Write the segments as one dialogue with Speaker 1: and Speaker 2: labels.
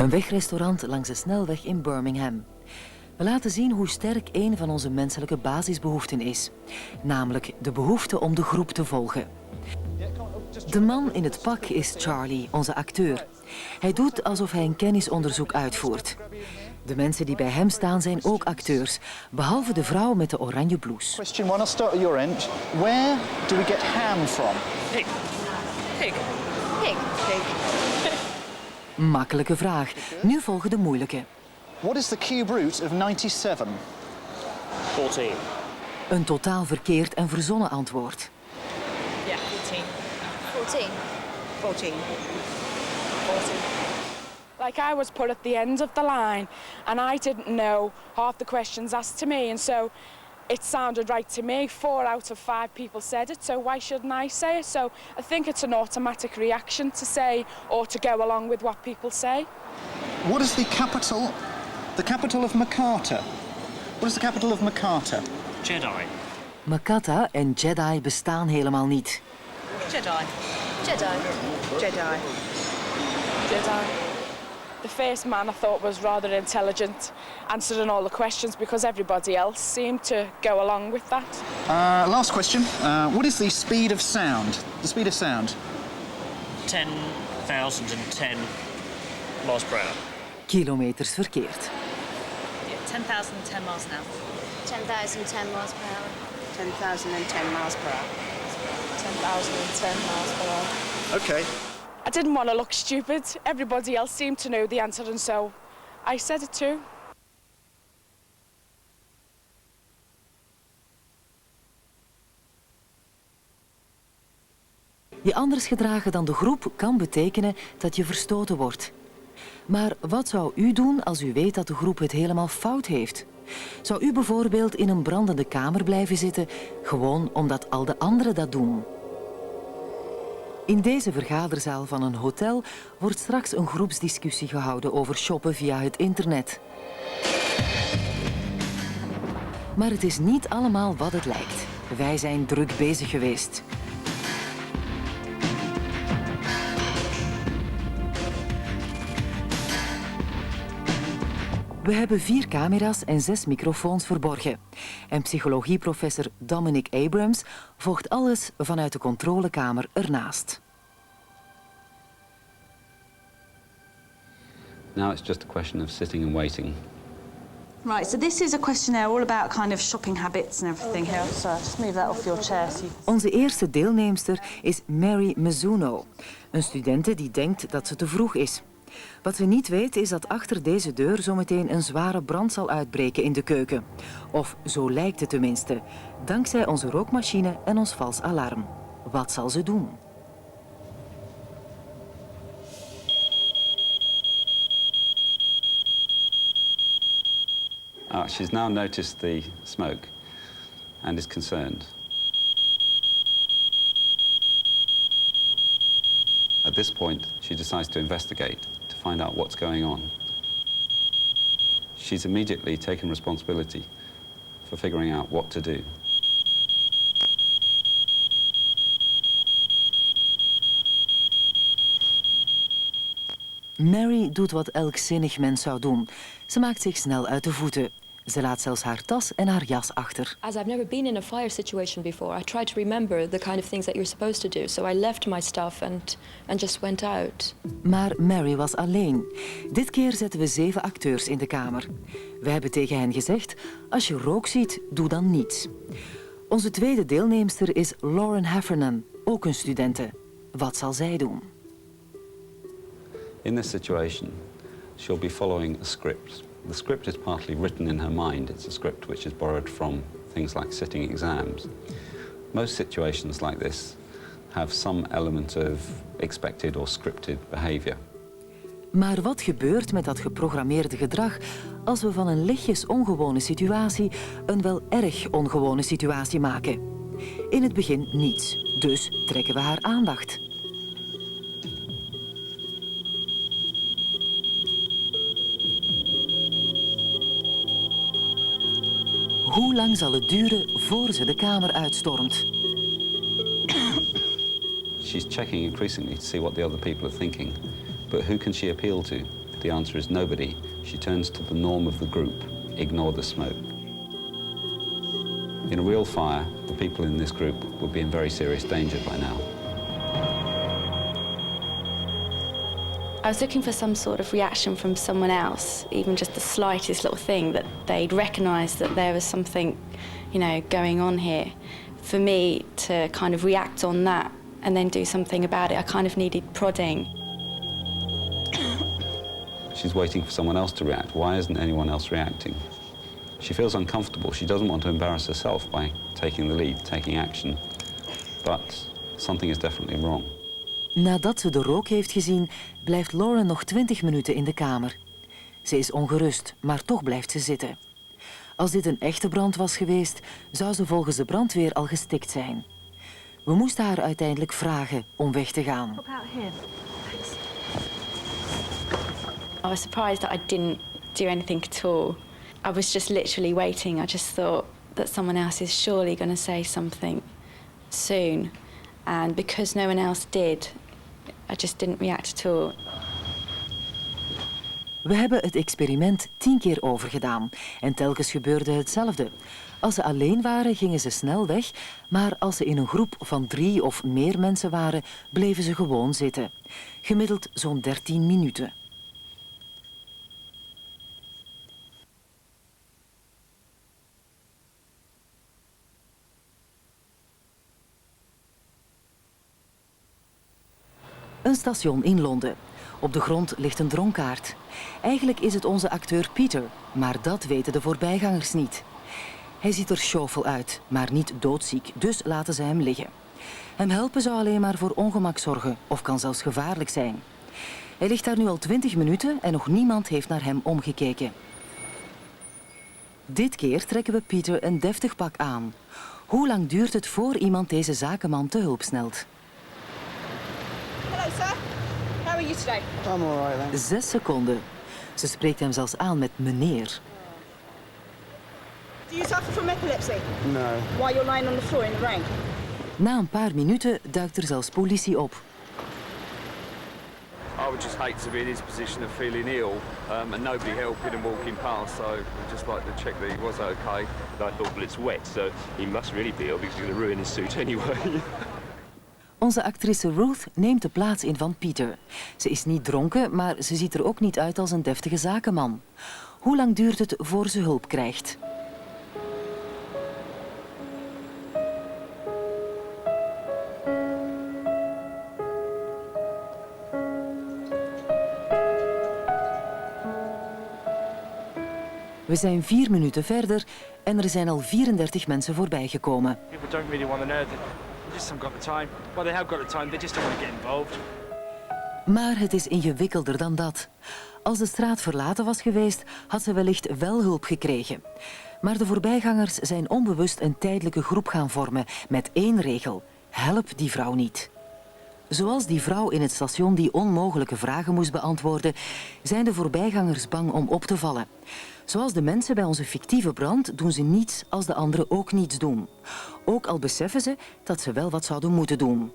Speaker 1: Een wegrestaurant langs de snelweg in Birmingham. We laten zien hoe sterk een van onze menselijke basisbehoeften is. Namelijk de behoefte om de groep te volgen. De man in het pak is Charlie, onze acteur. Hij doet alsof hij een kennisonderzoek uitvoert. De mensen die bij hem staan zijn ook acteurs, behalve de vrouw met de oranje blouse.
Speaker 2: Question one, I'll start at your end. Where do we get ham from?
Speaker 3: Pig. Pig. Pig. Pig.
Speaker 1: Makkelijke vraag. Nu volgen de moeilijke.
Speaker 2: What is the cube root of 97?
Speaker 3: 14.
Speaker 1: Een totaal verkeerd en verzonnen antwoord.
Speaker 3: Yeah, 14.
Speaker 4: 14.
Speaker 3: 14. 14.
Speaker 5: Like I was put at the end of the line and I didn't know half the questions asked to me, and so it sounded right to me. 4 out of 5 people said it, so why shouldn't I say it? So I think it's an automatic reaction to say or to go along with what people say.
Speaker 2: What is the capital of Makata? What is the capital of Makata?
Speaker 3: Jedi.
Speaker 1: Makata en Jedi bestaan helemaal niet.
Speaker 3: Jedi.
Speaker 4: Jedi.
Speaker 3: Jedi.
Speaker 5: Jedi. The first man I thought was rather intelligent, answering all the questions because everybody else seemed to go along with that.
Speaker 2: Last question. What is the speed of sound? The speed of sound?
Speaker 3: 10,010 miles per hour.
Speaker 1: Kilometers verkeerd.
Speaker 3: 10,010 miles an hour.
Speaker 4: 10,010 miles per hour.
Speaker 3: 10,010 miles per hour.
Speaker 5: 10,010 miles per hour.
Speaker 2: Okay.
Speaker 5: I didn't want to look stupid. Everybody else seemed to know the answer, and so I said it too.
Speaker 1: Je anders gedragen dan de groep kan betekenen dat je verstoten wordt. Maar wat zou u doen als u weet dat de groep het helemaal fout heeft? Zou u bijvoorbeeld in een brandende kamer blijven zitten, gewoon omdat al de anderen dat doen? In deze vergaderzaal van een hotel wordt straks een groepsdiscussie gehouden over shoppen via het internet. Maar het is niet allemaal wat het lijkt. Wij zijn druk bezig geweest. We hebben 4 camera's en 6 microfoons verborgen. En psychologieprofessor Dominic Abrams volgt alles vanuit de controlekamer ernaast.
Speaker 6: Now it's just a question of sitting and waiting.
Speaker 7: Right, so this is a questionnaire all about kind of shopping habits and everything here. So just move that off your chair.
Speaker 1: Onze eerste deelnemster is Mary Mizuno, een studente die denkt dat ze te vroeg is. Wat ze niet weet is dat achter deze deur zometeen een zware brand zal uitbreken in de keuken. Of zo lijkt het tenminste, dankzij onze rookmachine en ons vals alarm. Wat zal ze doen?
Speaker 6: She's now noticed the smoke and is concerned. At this point, she decides to investigate to find out what's going on. She's immediately taken responsibility for figuring out what to do.
Speaker 1: Mary doet wat elk zinnig mens zou doen. Ze maakt zich snel uit de voeten. Ze laat zelfs haar tas en haar jas achter.
Speaker 8: As I've never been in a fire situation before, I try to remember the kind of things that you're supposed to do. So I left my stuff and just went out.
Speaker 1: Maar Mary was alleen. Dit keer zetten we 7 acteurs in de kamer. We hebben tegen hen gezegd, als je rook ziet, doe dan niets. Onze tweede deelnemster is Lauren Heffernan, ook een studente. Wat zal zij doen?
Speaker 6: In this situation, she'll be following a script. The script is partly written in her mind. It's a script which is borrowed from things like sitting exams. Most situations like this have some element of expected or scripted behavior.
Speaker 1: Maar wat gebeurt met dat geprogrammeerde gedrag als we van een lichtjes ongewone situatie een wel erg ongewone situatie maken? In het begin niets, dus trekken we haar aandacht. Hoe lang zal het duren voor ze de kamer uitstormt?
Speaker 6: She's checking increasingly to see what the other people are thinking. But who can she appeal to? the answer is nobody, she turns to the norm of the group, ignore the smoke. In a real fire, the people in this group would be in very serious danger by now.
Speaker 9: I was looking for some sort of reaction from someone else, even just the slightest little thing, that they'd recognise that there was something, you know, going on here. For me to kind of react on that and then do something about it, I kind of needed prodding.
Speaker 6: She's waiting for someone else to react. Why isn't anyone else reacting? She feels uncomfortable. She doesn't want to embarrass herself by taking the lead, taking action. But something is definitely wrong.
Speaker 1: Nadat ze de rook heeft gezien, blijft Lauren nog 20 minuten in de kamer. Ze is ongerust, maar toch blijft ze zitten. Als dit een echte brand was geweest, zou ze volgens de brandweer al gestikt zijn. We moesten haar uiteindelijk vragen om weg te gaan.
Speaker 9: I was surprised that I didn't do anything at all. I was just literally waiting. I just thought that someone else is surely going to say something soon. And because no one else did, I just didn't react at all.
Speaker 1: We hebben het experiment 10 keer overgedaan en telkens gebeurde hetzelfde. Als ze alleen waren, gingen ze snel weg, maar als ze in een groep van 3 of meer mensen waren, bleven ze gewoon zitten. Gemiddeld zo'n 13 minuten. Een station in Londen. Op de grond ligt een dronkaard. Eigenlijk is het onze acteur Peter, maar dat weten de voorbijgangers niet. Hij ziet er sjofel uit, maar niet doodziek, dus laten ze hem liggen. Hem helpen zou alleen maar voor ongemak zorgen, of kan zelfs gevaarlijk zijn. Hij ligt daar nu al 20 minuten en nog niemand heeft naar hem omgekeken. Dit keer trekken we Peter een deftig pak aan. Hoe lang duurt het voor iemand deze zakenman te hulp snelt?
Speaker 3: Hello, sir. How are you today?
Speaker 2: I'm all right then.
Speaker 1: 6 seconden. Ze spreekt hem zelfs aan met meneer.
Speaker 3: Do you suffer from epilepsy?
Speaker 2: No.
Speaker 3: While you're lying on the floor in the rain?
Speaker 1: Na een paar minuten duikt er zelfs politie op.
Speaker 10: I would just hate to be in his position of feeling ill and nobody helping and walking past, so I'd just like to check that he was okay.
Speaker 11: I thought, well, it's wet, so he must really be ill because he's going to ruin his suit anyway.
Speaker 1: Onze actrice Ruth neemt de plaats in van Peter. Ze is niet dronken, maar ze ziet er ook niet uit als een deftige zakenman. Hoe lang duurt het voor ze hulp krijgt? We zijn 4 minuten verder en er zijn al 34 mensen voorbijgekomen.
Speaker 12: People don't really want to know. They just haven't got the time. Well, they have got the time. They just don't want to get involved.
Speaker 1: Maar het is ingewikkelder dan dat. Als de straat verlaten was geweest, had ze wellicht wel hulp gekregen. Maar de voorbijgangers zijn onbewust een tijdelijke groep gaan vormen met 1 regel. Help die vrouw niet. Zoals die vrouw in het station die onmogelijke vragen moest beantwoorden, zijn de voorbijgangers bang om op te vallen. Zoals de mensen bij onze fictieve brand doen ze niets als de anderen ook niets doen. Ook al beseffen ze dat ze wel wat zouden moeten doen.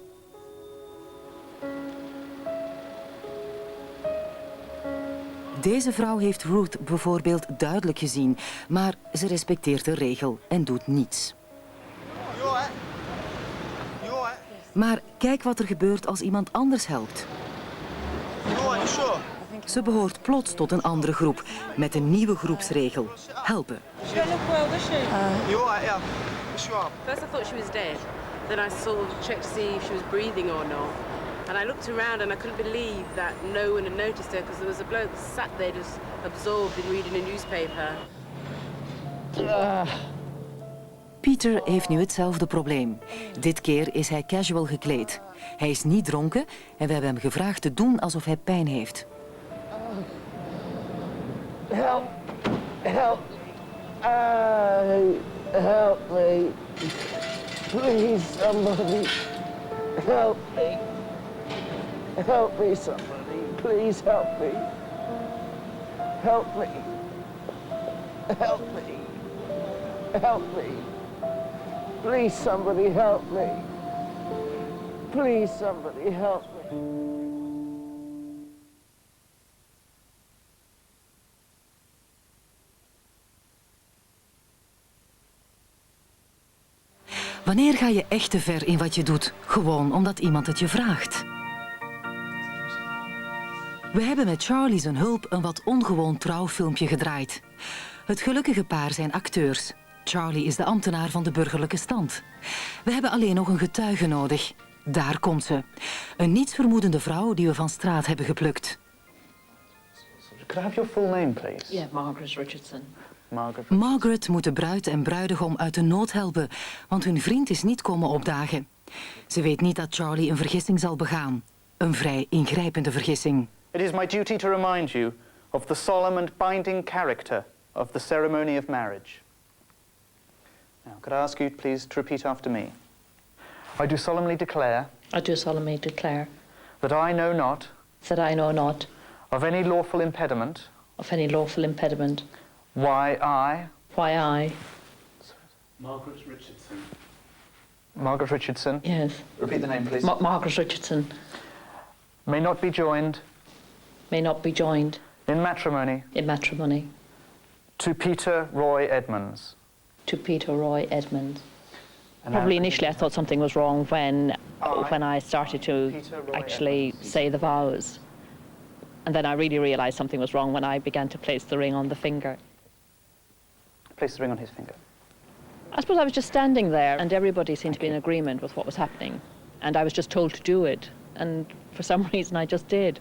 Speaker 1: Deze vrouw heeft Ruth bijvoorbeeld duidelijk gezien, maar ze respecteert de regel en doet niets. Maar kijk wat er gebeurt als iemand anders helpt. Ze behoort plots tot een andere groep, met een nieuwe groepsregel. Helpen.
Speaker 3: She don't look well, does she?
Speaker 2: You all right? Yeah. Yes, you are.
Speaker 13: First I thought she was dead. Then I sort of checked to see if she was breathing or not. And I looked around and I couldn't believe that no one had noticed her because there was a bloke sat there just absorbed in reading a newspaper.
Speaker 1: Pieter heeft nu hetzelfde probleem. Dit keer is hij casual gekleed. Hij is niet dronken en we hebben hem gevraagd te doen alsof hij pijn heeft.
Speaker 14: Help! Help! Help me! Please, somebody! Help me! Help me, somebody! Please help me! Help me! Help me! Help me! Please, somebody help me! Please, somebody help me!
Speaker 1: Wanneer ga je echt te ver in wat je doet? Gewoon omdat iemand het je vraagt. We hebben met Charlie zijn hulp een wat ongewoon trouwfilmpje gedraaid. Het gelukkige paar zijn acteurs. Charlie is de ambtenaar van de burgerlijke stand. We hebben alleen nog een getuige nodig. Daar komt ze. Een nietsvermoedende vrouw die we van straat hebben geplukt.
Speaker 2: Could I have your full name, please?
Speaker 15: Yeah, Margaret Richardson.
Speaker 1: Margaret moet de bruid en bruidegom uit de nood helpen, want hun vriend is niet komen opdagen. Ze weet niet dat Charlie een vergissing zal begaan. Een vrij ingrijpende vergissing.
Speaker 2: It is my duty to remind you of the solemn and binding character of the ceremony of marriage. Now, could I ask you, please, to repeat after me? I do solemnly declare.
Speaker 15: I do solemnly declare.
Speaker 2: That I know not.
Speaker 15: That I know not.
Speaker 2: Of any lawful impediment.
Speaker 15: Of any lawful impediment.
Speaker 2: Why I.
Speaker 10: Margaret Richardson.
Speaker 2: Margaret Richardson.
Speaker 15: Yes.
Speaker 2: Repeat the name, please.
Speaker 15: Margaret Richardson.
Speaker 2: May not be joined.
Speaker 15: May not be joined.
Speaker 2: In matrimony.
Speaker 15: In matrimony.
Speaker 2: To Peter Roy Edmonds.
Speaker 15: To Peter Roy Edmonds. Probably initially I thought something was wrong when I started to actually say the vows. And then I really realised something was wrong when I began to place the ring on the finger.
Speaker 2: Place the ring on his finger.
Speaker 15: I suppose I was just standing there and everybody seemed to be in agreement with what was happening. And I was just told to do it. And for some reason I just did.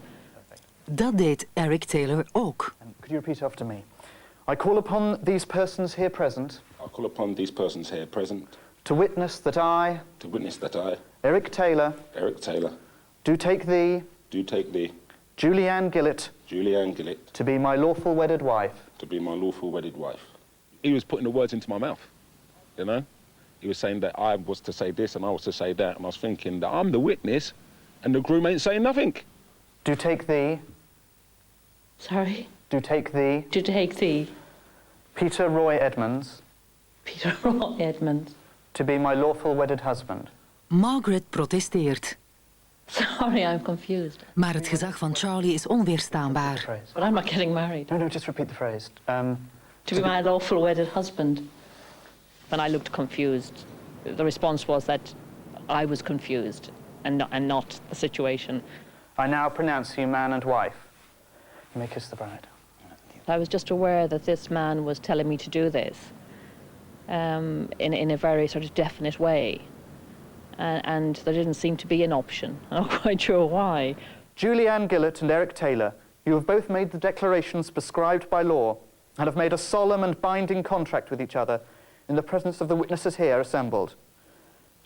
Speaker 1: Dat deed Eric Taylor ook.
Speaker 2: Could you repeat after me? I call upon these persons here present.
Speaker 16: I call upon these persons here present.
Speaker 2: To witness that I.
Speaker 16: To witness that I.
Speaker 2: Eric Taylor.
Speaker 16: Eric Taylor.
Speaker 2: Do take thee.
Speaker 16: Do take thee.
Speaker 2: Julianne Gillett.
Speaker 16: Julianne Gillett.
Speaker 2: To be my lawful wedded wife.
Speaker 16: To be my lawful wedded wife. He was putting the words into my mouth, you know? He was saying that I was to say this and I was to say that, and I was thinking that I'm the witness and the groom ain't saying nothing.
Speaker 2: Do take thee.
Speaker 15: Sorry?
Speaker 2: Do take thee.
Speaker 15: Do take thee.
Speaker 2: Peter Roy Edmonds.
Speaker 15: Peter Roy Edmonds.
Speaker 2: To be my lawful wedded husband.
Speaker 1: Margaret protesteert.
Speaker 15: Sorry, I'm confused.
Speaker 1: Maar het gezag van Charlie is onweerstaanbaar.
Speaker 15: But I'm not getting married.
Speaker 2: No, just repeat the phrase.
Speaker 15: To be my lawful wedded husband. When I looked confused, the response was that I was confused and not the situation.
Speaker 2: I now pronounce you man and wife. You may kiss the bride.
Speaker 15: I was just aware that this man was telling me to do this in a very sort of definite way. And there didn't seem to be an option. I'm not quite sure why.
Speaker 2: Julianne Gillett and Eric Taylor, you have both made the declarations prescribed by law and have made a solemn and binding contract with each other in the presence of the witnesses here assembled.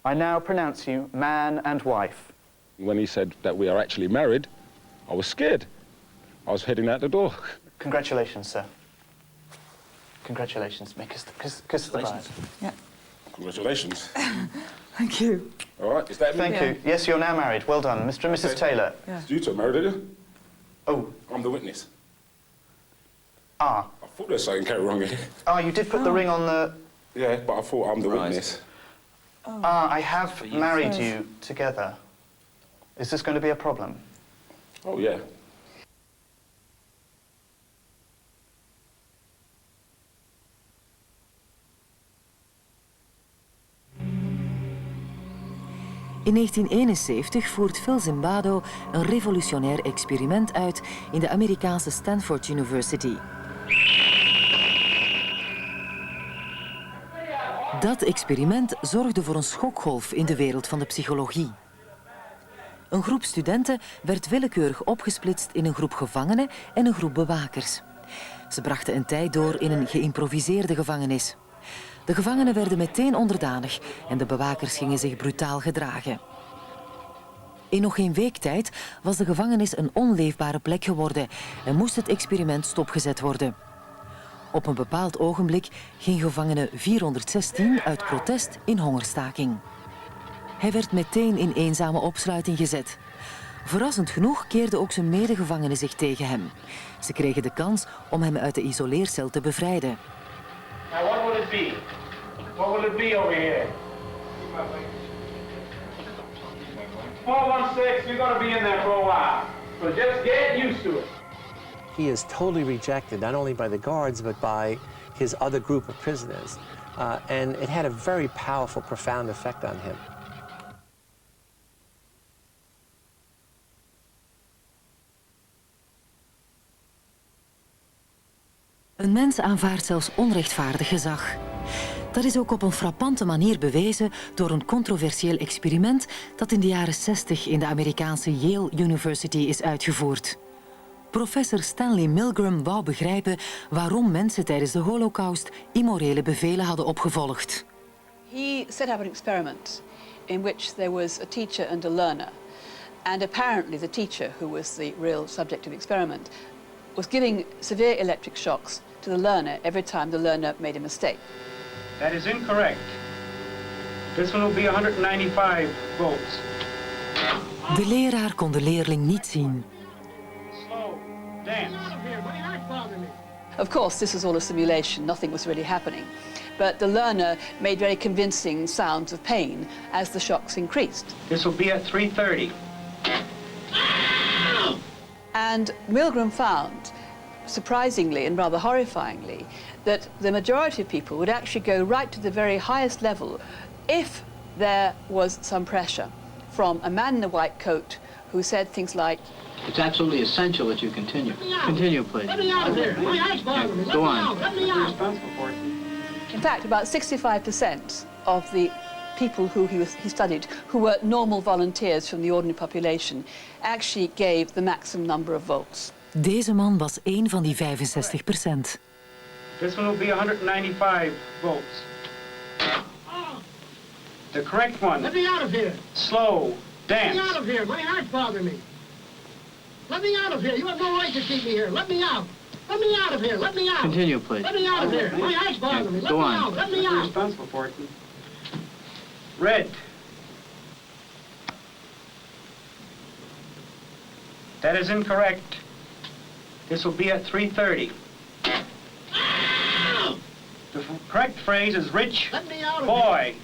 Speaker 2: I now pronounce you man and wife.
Speaker 16: When he said that we are actually married, I was scared. I was heading out the door.
Speaker 2: Congratulations, sir. Congratulations. May kiss the bride.
Speaker 1: Yeah.
Speaker 16: Congratulations.
Speaker 1: Thank you.
Speaker 16: All right, is that me?
Speaker 2: Thank you. Yes, you're now married. Well done. Mr. and Mrs. Taylor.
Speaker 16: Yeah. You two are married, are you?
Speaker 2: Oh.
Speaker 16: I'm the witness.
Speaker 2: Ah.
Speaker 16: I thought there was something wrong here.
Speaker 2: Ah, you did put the ring on the...
Speaker 16: Yeah, but I thought I'm the witness.
Speaker 2: Oh. Ah, I have married you together. Is this going to be a problem?
Speaker 16: Oh, yeah.
Speaker 1: In 1971 voert Phil Zimbardo een revolutionair experiment uit in de Amerikaanse Stanford University. Dat experiment zorgde voor een schokgolf in de wereld van de psychologie. Een groep studenten werd willekeurig opgesplitst in een groep gevangenen en een groep bewakers. Ze brachten een tijd door in een geïmproviseerde gevangenis. De gevangenen werden meteen onderdanig en de bewakers gingen zich brutaal gedragen. In nog geen week tijd was de gevangenis een onleefbare plek geworden en moest het experiment stopgezet worden. Op een bepaald ogenblik ging gevangene 416 uit protest in hongerstaking. Hij werd meteen in eenzame opsluiting gezet. Verrassend genoeg keerden ook zijn medegevangenen zich tegen hem. Ze kregen de kans om hem uit de isoleercel te bevrijden.
Speaker 17: Now what will it be? What will it be over here? 416, you're going to be in there for a while. So just get used to it.
Speaker 18: He is totally rejected, not only by the guards, but by his other group of prisoners. and it had a very powerful, profound effect on him.
Speaker 1: Een mens aanvaardt zelfs onrechtvaardig gezag. Dat is ook op een frappante manier bewezen door een controversieel experiment dat in de jaren 60 in de Amerikaanse Yale University is uitgevoerd. Professor Stanley Milgram wou begrijpen waarom mensen tijdens de Holocaust immorele bevelen hadden opgevolgd.
Speaker 19: He set up an experiment in which there was a teacher and a learner. And apparently the teacher, who was the real subject of the experiment, was giving severe electric shocks to the learner every time the learner made a mistake.
Speaker 17: That is incorrect. This one will be 195 volts.
Speaker 1: De leraar kon de leerling niet zien.
Speaker 17: Slow. Dance.
Speaker 19: Of course, this was all a simulation. Nothing was really happening. But the learner made very convincing sounds of pain as the shocks increased.
Speaker 17: This will be at 3:30.
Speaker 19: And Milgram found, surprisingly and rather horrifyingly, that the majority of people would actually go right to the very highest level if there was some pressure from a man in a white coat who said things like,
Speaker 20: "It's absolutely essential that you continue. Continue, please.
Speaker 17: Let me out of here. My eyes bother me.
Speaker 20: Go on.
Speaker 17: Let me out.
Speaker 19: in fact, about 65% of the people who he studied, who were normal volunteers from the ordinary population, actually gave the maximum number of volts.
Speaker 1: Deze man was één van die 65%.
Speaker 17: This one will be 195 volts. The correct one.
Speaker 21: Let me out of here.
Speaker 17: Slow. Dance.
Speaker 21: Let me out of here. My heart's bothering me. Let me out of here. You have no right to keep me here. Let me out. Let me out of here. Let me out.
Speaker 20: Continue, please.
Speaker 21: Let me out of here. My heart's bothering me. Let
Speaker 20: Go
Speaker 21: me
Speaker 20: on.
Speaker 21: out. Let me out.
Speaker 17: Responsible for it. Red. That is incorrect. This will be at 3:30. The correct phrase is rich
Speaker 21: Let me out of
Speaker 17: boy.
Speaker 21: here.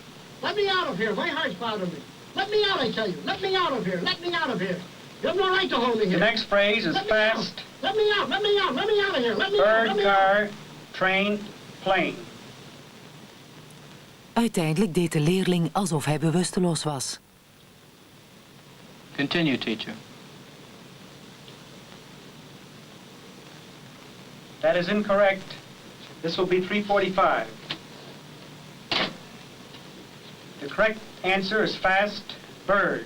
Speaker 21: Let me out of here. My heart's bothering me. Let me out, I tell you. Let me out of here. Let me out of here. You have no right to hold me here.
Speaker 17: The next phrase is
Speaker 21: Let me
Speaker 17: fast.
Speaker 21: out. Let me out. Let me out. Let me out of here. Let me out.
Speaker 17: Bird,
Speaker 21: Let me out.
Speaker 17: car, train, plane.
Speaker 1: Uiteindelijk deed de leerling alsof hij bewusteloos was.
Speaker 20: Continue, teacher.
Speaker 17: That is incorrect. This will be 3:45. The correct answer is fast bird.